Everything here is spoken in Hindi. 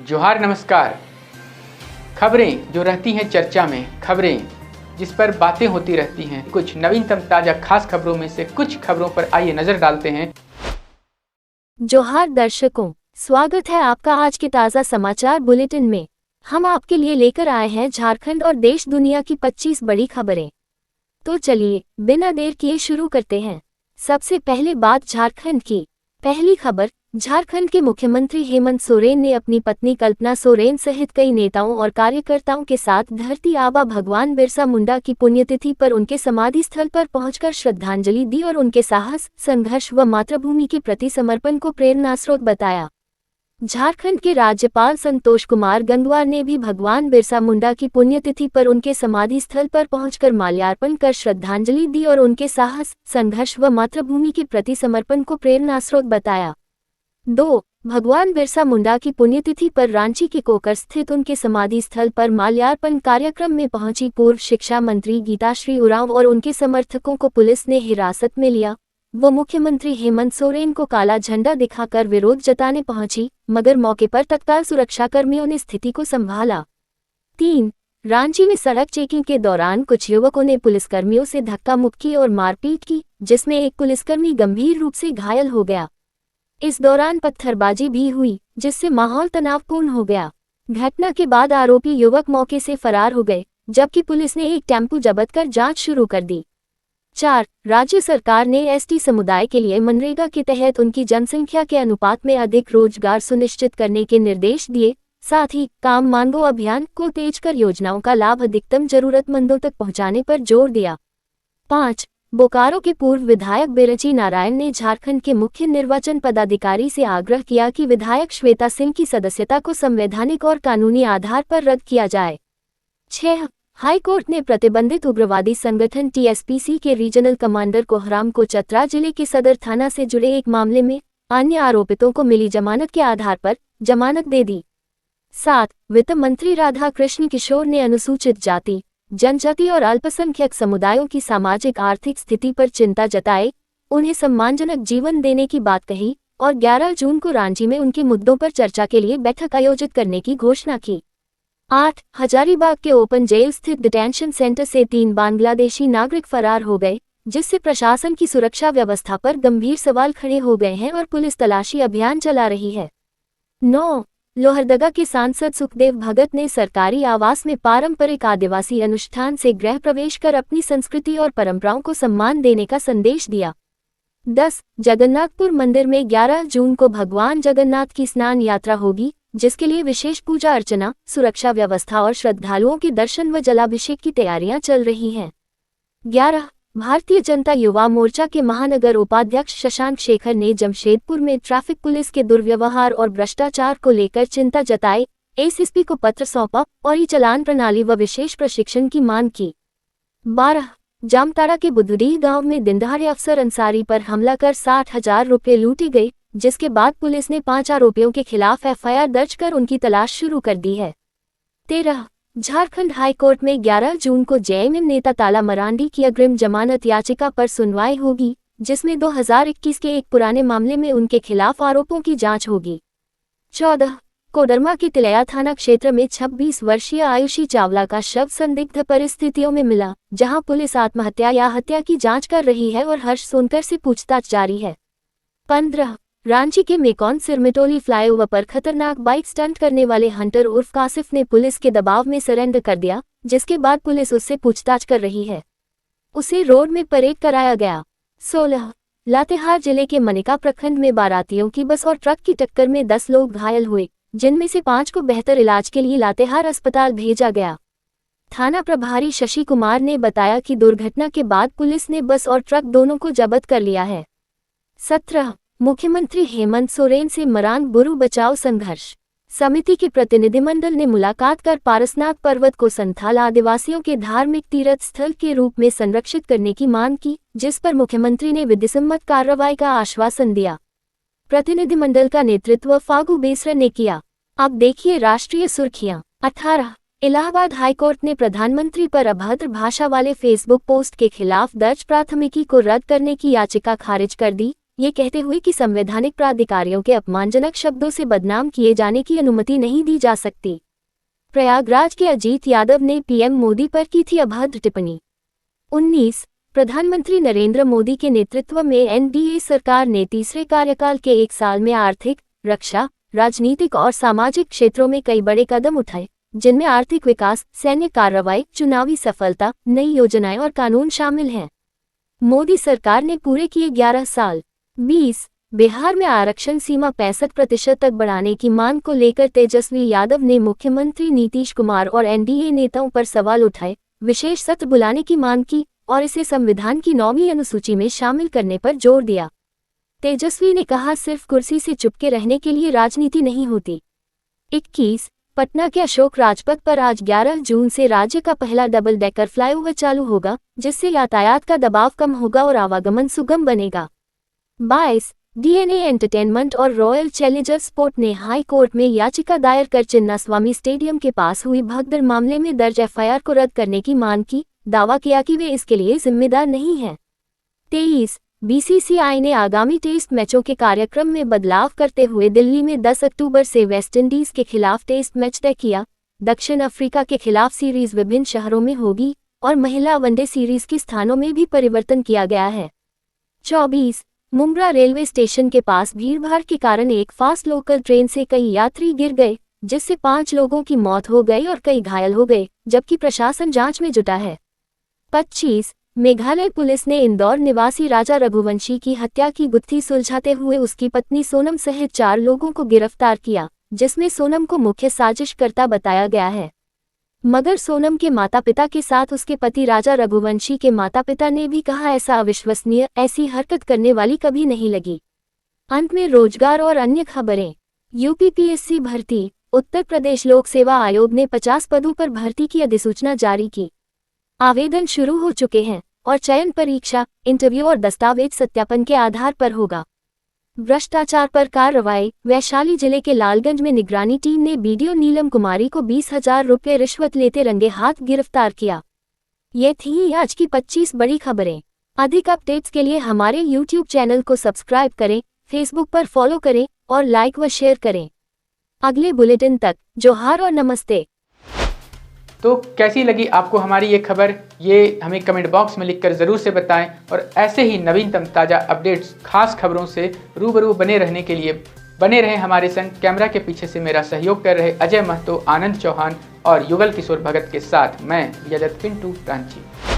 जोहार नमस्कार। खबरें जो रहती हैं चर्चा में, खबरें जिस पर बातें होती रहती हैं, कुछ नवीनतम ताजा खास खबरों में से कुछ खबरों पर आइए नजर डालते हैं। जोहार दर्शकों, स्वागत है आपका आज के ताज़ा समाचार बुलेटिन में। हम आपके लिए लेकर आए हैं झारखंड और देश दुनिया की 25 बड़ी खबरें। तो चलिए बिना देर किए शुरू करते हैं। सबसे पहले बात झारखंड की। पहली खबर, झारखंड के मुख्यमंत्री हेमंत सोरेन ने अपनी पत्नी कल्पना सोरेन सहित कई नेताओं और कार्यकर्ताओं के साथ धरती आबा भगवान बिरसा मुंडा की पुण्यतिथि पर उनके समाधि स्थल पर पहुंचकर श्रद्धांजलि दी और उनके साहस, संघर्ष व मातृभूमि के प्रति समर्पण को प्रेरणास्रोत बताया। झारखंड के राज्यपाल संतोष कुमार गंगवार ने भी भगवान बिरसा मुंडा की पुण्यतिथि पर उनके समाधि स्थल पर पहुंचकर माल्यार्पण कर श्रद्धांजलि दी और उनके साहस, संघर्ष व मातृभूमि के प्रति समर्पण को प्रेरणास्रोत बताया। 2. भगवान बिरसा मुंडा की पुण्यतिथि पर रांची के कोकर स्थित उनके समाधि स्थल पर माल्यार्पण कार्यक्रम में पहुंची पूर्व शिक्षा मंत्री गीताश्री उरांव और उनके समर्थकों को पुलिस ने हिरासत में लिया। वो मुख्यमंत्री हेमंत सोरेन को काला झंडा दिखाकर विरोध जताने पहुंची, मगर मौके पर तत्काल सुरक्षाकर्मियों ने स्थिति को संभाला। 3. रांची में सड़क चेकिंग के दौरान कुछ युवकों ने पुलिसकर्मियों से धक्का मुक्की और मारपीट की, जिसमें एक पुलिसकर्मी गंभीर रूप से घायल हो गया। इस दौरान पत्थरबाजी भी हुई, जिससे माहौल तनावपूर्ण हो गया। घटना के बाद आरोपी युवक मौके से फरार हो गए, जबकि पुलिस ने एक टेम्पो जब्त कर जांच शुरू कर दी। 4. राज्य सरकार ने एसटी समुदाय के लिए मनरेगा के तहत उनकी जनसंख्या के अनुपात में अधिक रोजगार सुनिश्चित करने के निर्देश दिए। साथ ही काम मांगो अभियान को तेज कर योजनाओं का लाभ अधिकतम जरूरतमंदों तक पहुंचाने पर जोर दिया। 5. बोकारो के पूर्व विधायक बिरची नारायण ने झारखंड के मुख्य निर्वाचन पदाधिकारी से आग्रह किया कि विधायक श्वेता सिंह की सदस्यता को संवैधानिक और कानूनी आधार पर रद्द किया जाए। 6. हाई कोर्ट ने प्रतिबंधित उग्रवादी संगठन टीएसपीसी के रीजनल कमांडर कोहराम को चतरा जिले के सदर थाना से जुड़े एक मामले में अन्य आरोपितों को मिली जमानत के आधार पर जमानत दे दी। 7. वित्त मंत्री राधा कृष्ण किशोर ने अनुसूचित जाति, जनजाति और अल्पसंख्यक समुदायों की सामाजिक आर्थिक स्थिति पर चिंता जताई, उन्हें सम्मानजनक जीवन देने की बात कही और 11 जून को रांची में उनके मुद्दों पर चर्चा के लिए बैठक आयोजित करने की घोषणा की। 8. हजारीबाग के ओपन जेल स्थित डिटेंशन सेंटर से 3 बांग्लादेशी नागरिक फरार हो गए, जिससे प्रशासन की सुरक्षा व्यवस्था पर गंभीर सवाल खड़े हो गए हैं और पुलिस तलाशी अभियान चला रही है। 9. लोहरदगा के सांसद सुखदेव भगत ने सरकारी आवास में पारंपरिक आदिवासी अनुष्ठान से गृह प्रवेश कर अपनी संस्कृति और परंपराओं को सम्मान देने का संदेश दिया। 10. जगन्नाथपुर मंदिर में 11 जून को भगवान जगन्नाथ की स्नान यात्रा होगी, जिसके लिए विशेष पूजा अर्चना, सुरक्षा व्यवस्था और श्रद्धालुओं के दर्शन व जलाभिषेक की तैयारियां चल रही हैं। 11. भारतीय जनता युवा मोर्चा के महानगर उपाध्यक्ष शशांक शेखर ने जमशेदपुर में ट्रैफिक पुलिस के दुर्व्यवहार और भ्रष्टाचार को लेकर चिंता जताई, एसएसपी को पत्र सौंपा और ई चालान प्रणाली व विशेष प्रशिक्षण की मांग की। 12. जामताड़ा के बुद्धडीह गांव में दिनदहाड़े अफसर अंसारी पर हमला कर 60,000 रुपये लूटे गए, जिसके बाद पुलिस ने 5 आरोपियों के खिलाफ एफआईआर दर्ज कर उनकी तलाश शुरू कर दी है। 13. झारखंड हाई कोर्ट में 11 जून को जेएमएम नेता ताला मरांडी की अग्रिम जमानत याचिका पर सुनवाई होगी, जिसमें 2021 के एक पुराने मामले में उनके खिलाफ आरोपों की जांच होगी। 14. कोडरमा के तिलैया थाना क्षेत्र में 26 वर्षीय आयुषी चावला का शव संदिग्ध परिस्थितियों में मिला, जहां पुलिस आत्महत्या या हत्या की जांच कर रही है और हर्ष सोनकर से पूछताछ जारी है। 15. रांची के मेकॉन सिरमिटोली फ्लाईओवर पर खतरनाक बाइक स्टंट करने वाले हंटर उर्फ कासिफ ने पुलिस के दबाव में सरेंडर कर दिया, जिसके बाद पुलिस उससे पूछताछ कर रही है। उसे रोड में परेड कराया गया। 16. लातेहार जिले के मनिका प्रखंड में बारातियों की बस और ट्रक की टक्कर में 10 लोग घायल हुए, जिनमें से 5 को बेहतर इलाज के लिए लातेहार अस्पताल भेजा गया। थाना प्रभारी शशि कुमार ने बताया कि दुर्घटना के बाद पुलिस ने बस और ट्रक दोनों को जब्त कर लिया है। 17. मुख्यमंत्री हेमंत सोरेन से मरांग बुरु बचाओ संघर्ष समिति के प्रतिनिधिमंडल ने मुलाकात कर पारसनाथ पर्वत को संथाल आदिवासियों के धार्मिक तीर्थ स्थल के रूप में संरक्षित करने की मांग की, जिस पर मुख्यमंत्री ने विधिसम्मत कार्रवाई का आश्वासन दिया। प्रतिनिधिमंडल का नेतृत्व फागू बेसरा ने किया। अब देखिए राष्ट्रीय सुर्खियां। 18. इलाहाबाद हाईकोर्ट ने प्रधानमंत्री पर अभद्र भाषा वाले फेसबुक पोस्ट के खिलाफ दर्ज प्राथमिकी को रद्द करने की याचिका खारिज कर दी, ये कहते हुए कि संवैधानिक प्राधिकारियों के अपमानजनक शब्दों से बदनाम किए जाने की अनुमति नहीं दी जा सकती। प्रयागराज के अजीत यादव ने पीएम मोदी पर की थी अभद्र टिप्पणी। 19 प्रधानमंत्री नरेंद्र मोदी के नेतृत्व में एनडीए सरकार ने तीसरे कार्यकाल के 1 साल में आर्थिक, रक्षा, राजनीतिक और सामाजिक क्षेत्रों में कई बड़े कदम उठाए, जिनमें आर्थिक विकास, सैन्य कार्रवाई, चुनावी सफलता, नई योजनाएं और कानून शामिल हैं। मोदी सरकार ने पूरे किए 11 साल। 20 बिहार में आरक्षण सीमा 65% तक बढ़ाने की मांग को लेकर तेजस्वी यादव ने मुख्यमंत्री नीतीश कुमार और एनडीए नेताओं पर सवाल उठाए, विशेष सत्र बुलाने की मांग की और इसे संविधान की 9वीं अनुसूची में शामिल करने पर जोर दिया। तेजस्वी ने कहा, सिर्फ कुर्सी से चुपके रहने के लिए राजनीति नहीं होती। 21 पटना के अशोक राजपथ पर आज 11 जून से राज्य का पहला डबल डेकर फ्लाईओवर चालू होगा, जिससे यातायात का दबाव कम होगा और आवागमन सुगम बनेगा। 22 डीएनए एंटरटेनमेंट और रॉयल चैलेंजर्स स्पोर्ट ने हाई कोर्ट में याचिका दायर कर चिन्नास्वामी स्टेडियम के पास हुई भगदड़ मामले में दर्ज एफआईआर को रद्द करने की मांग की, दावा किया कि वे इसके लिए जिम्मेदार नहीं हैं। 23 बीसीसीआई ने आगामी टेस्ट मैचों के कार्यक्रम में बदलाव करते हुए दिल्ली में 10 अक्टूबर से वेस्टइंडीज के खिलाफ टेस्ट मैच तय किया। दक्षिण अफ्रीका के खिलाफ सीरीज विभिन्न शहरों में होगी और महिला वनडे सीरीज के स्थानों में भी परिवर्तन किया गया है। 24 मुंब्रा रेलवे स्टेशन के पास भीड़भाड़ के कारण एक फास्ट लोकल ट्रेन से कई यात्री गिर गए, जिससे 5 लोगों की मौत हो गई और कई घायल हो गए, जबकि प्रशासन जांच में जुटा है। 25 मेघालय पुलिस ने इंदौर निवासी राजा रघुवंशी की हत्या की गुत्थी सुलझाते हुए उसकी पत्नी सोनम सहित 4 लोगों को गिरफ्तार किया, जिसमें सोनम को मुख्य साजिशकर्ता बताया गया है। मगर सोनम के माता-पिता के साथ उसके पति राजा रघुवंशी के माता-पिता ने भी कहा, ऐसा अविश्वसनीय, ऐसी हरकत करने वाली कभी नहीं लगी। अंत में रोजगार और अन्य खबरें। यूपीपीएससी भर्ती। उत्तर प्रदेश लोक सेवा आयोग ने 50 पदों पर भर्ती की अधिसूचना जारी की। आवेदन शुरू हो चुके हैं और चयन परीक्षा, इंटरव्यू और दस्तावेज सत्यापन के आधार पर होगा। भ्रष्टाचार पर कार्रवाई। वैशाली जिले के लालगंज में निगरानी टीम ने बीडीओ नीलम कुमारी को 20,000 रुपये रिश्वत लेते रंगे हाथ गिरफ्तार किया। ये थी आज की 25 बड़ी खबरें। अधिक अपडेट्स के लिए हमारे YouTube चैनल को सब्सक्राइब करें, फेसबुक पर फॉलो करें और लाइक व शेयर करें। अगले बुलेटिन तक जोहार और नमस्ते। तो कैसी लगी आपको हमारी ये खबर, ये हमें कमेंट बॉक्स में लिखकर ज़रूर से बताएं और ऐसे ही नवीनतम ताज़ा अपडेट्स, खास खबरों से रूबरू बने रहने के लिए बने रहें हमारे संग। कैमरा के पीछे से मेरा सहयोग कर रहे अजय महतो, आनंद चौहान और युगल किशोर भगत के साथ मैं यजत पिंटू रांची।